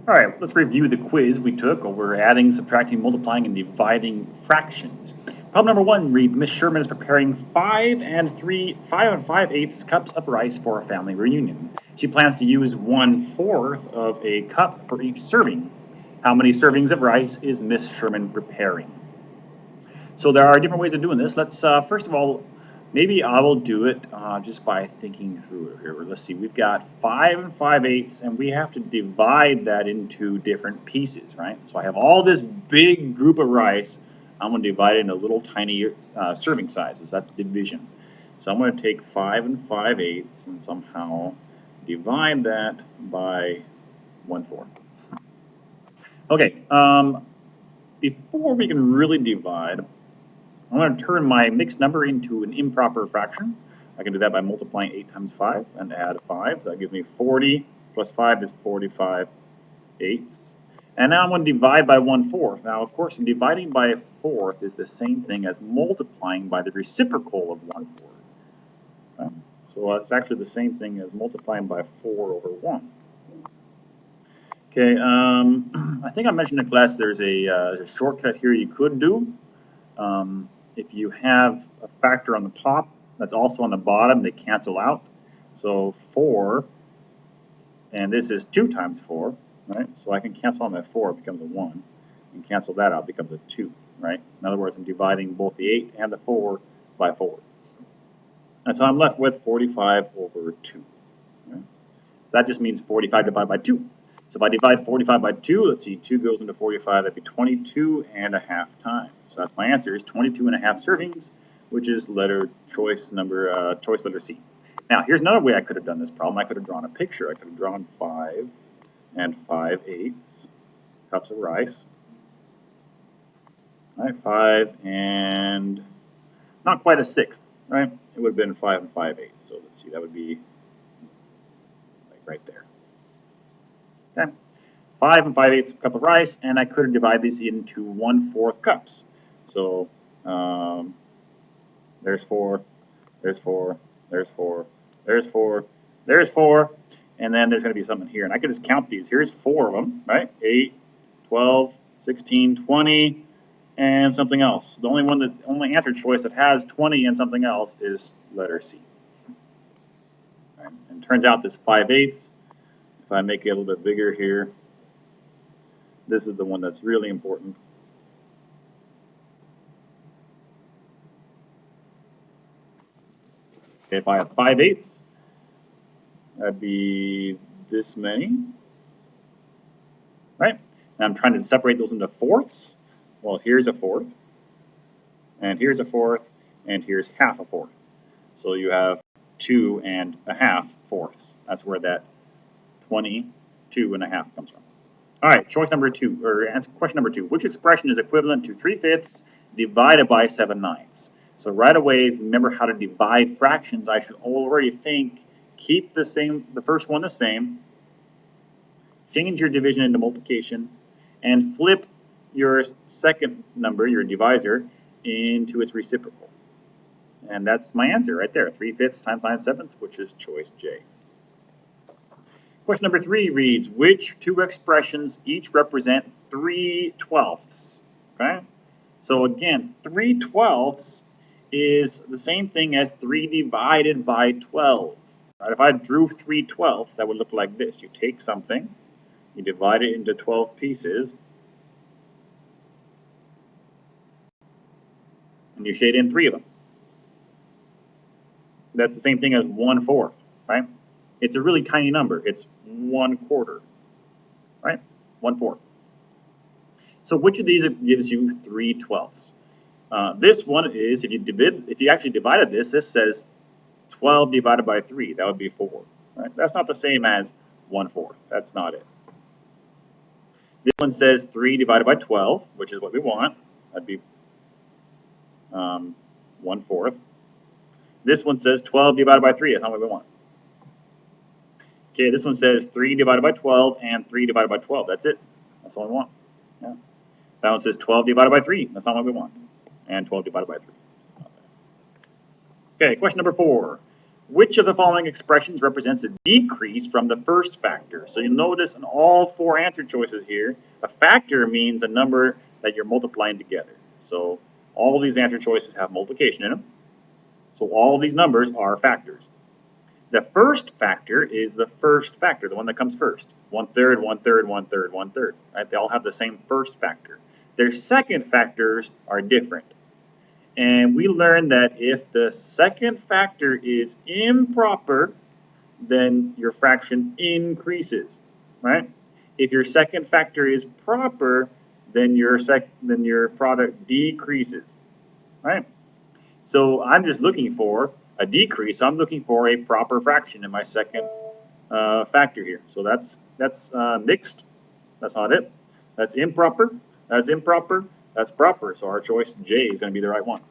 All right, let's review the quiz we took over adding, subtracting, multiplying, and dividing fractions. Problem number one reads, Miss Sherman is preparing 5 and 5/8 cups of rice for a family reunion. She plans to use 1/4 of a cup for each serving. How many servings of rice is Miss Sherman preparing? So there are different ways of doing this. Let's first of all, maybe I will do it just by thinking through it here. Let's see, we've got 5 and 5/8, and we have to divide that into different pieces, right? So I have all this big group of rice. I'm going to divide it into little tiny serving sizes. That's division. So I'm going to take 5 and 5/8 and somehow divide that by 1/4. Okay, before we can really divide, I'm going to turn my mixed number into an improper fraction. I can do that by multiplying 8 times 5 and add 5. So that gives me 40 plus 5 is 45/8. And now I'm going to divide by 1/4. Now, of course, dividing by a fourth is the same thing as multiplying by the reciprocal of 1/4. Okay? So that's actually the same thing as multiplying by 4 over 1. Okay, I think I mentioned in class there's a shortcut here you could do. If you have a factor on the top that's also on the bottom, they cancel out. So 4, and this is 2 times 4, right? So I can cancel on that 4, it becomes a 1, and cancel that out, it becomes a 2, right? In other words, I'm dividing both the 8 and the 4 by 4. And so I'm left with 45 over 2. Okay? So that just means 45 divided by 2. So if I divide 45 by 2, let's see, 2 goes into 45, that'd be 22.5 times. So that's my answer, is 22.5 servings, which is choice letter C. Now, here's another way I could have done this problem. I could have drawn a picture. I could have drawn 5 and 5/8 cups of rice. All right, 5 and not quite a sixth, right? It would have been 5 and 5/8. So let's see, that would be like right there. Okay. 5 and 5/8 cup of rice, and I could divide these into 1/4 cups. So there's 4, there's 4, there's 4, there's 4, there's 4, and then there's going to be something here. And I could just count these. Here's 4 of them, right? 8, 12, 16, 20, and something else. The only answer choice that has 20 and something else is letter C. Right? And it turns out this 5/8, if I make it a little bit bigger here, this is the one that's really important. Okay, if I have 5/8, that'd be this many, right? And I'm trying to separate those into fourths. Well, here's a fourth, and here's a fourth, and here's half a fourth. So you have 2.5 fourths. That's where that 22.5 comes from. All right, choice number 2, or answer question number 2. Which expression is equivalent to 3/5 divided by 7/9? So right away, if you remember how to divide fractions, I should already think, keep the first one the same, change your division into multiplication, and flip your second number, your divisor, into its reciprocal. And that's my answer right there, 3/5 times 9/7, which is choice J. Question number 3 reads, which two expressions each represent 3/12? Okay, so again, 3/12 is the same thing as 3 divided by 12. Right? If I drew 3/12, that would look like this. You take something, you divide it into 12 pieces, and you shade in 3 of them. That's the same thing as 1/4, right? It's a really tiny number. It's 1/4, right? 1/4. So which of these gives you 3/12? This one is, if you actually divided this says 12 divided by 3. That would be 4. Right? That's not the same as 1/4. That's not it. This one says 3 divided by 12, which is what we want. That'd be 1/4. This one says 12 divided by 3. That's not what we want. Okay, this one says 3 divided by 12 and 3 divided by 12. That's it. That's all we want. Yeah. That one says 12 divided by 3. That's not what we want. And 12 divided by 3. Okay, question number 4. Which of the following expressions represents a decrease from the first factor? So you'll notice in all four answer choices here, a factor means a number that you're multiplying together. So all of these answer choices have multiplication in them. So all of these numbers are factors. The first factor is the first factor, the one that comes first. 1/3, 1/3, 1/3, 1/3. Right? They all have the same first factor. Their second factors are different. And we learned that if the second factor is improper, then your fraction increases, right? If your second factor is proper, then your product decreases, right? So I'm just looking for a decrease. I'm looking for a proper fraction in my second factor here. So that's mixed. That's not it. That's improper. That's improper. That's proper. So our choice J is going to be the right one.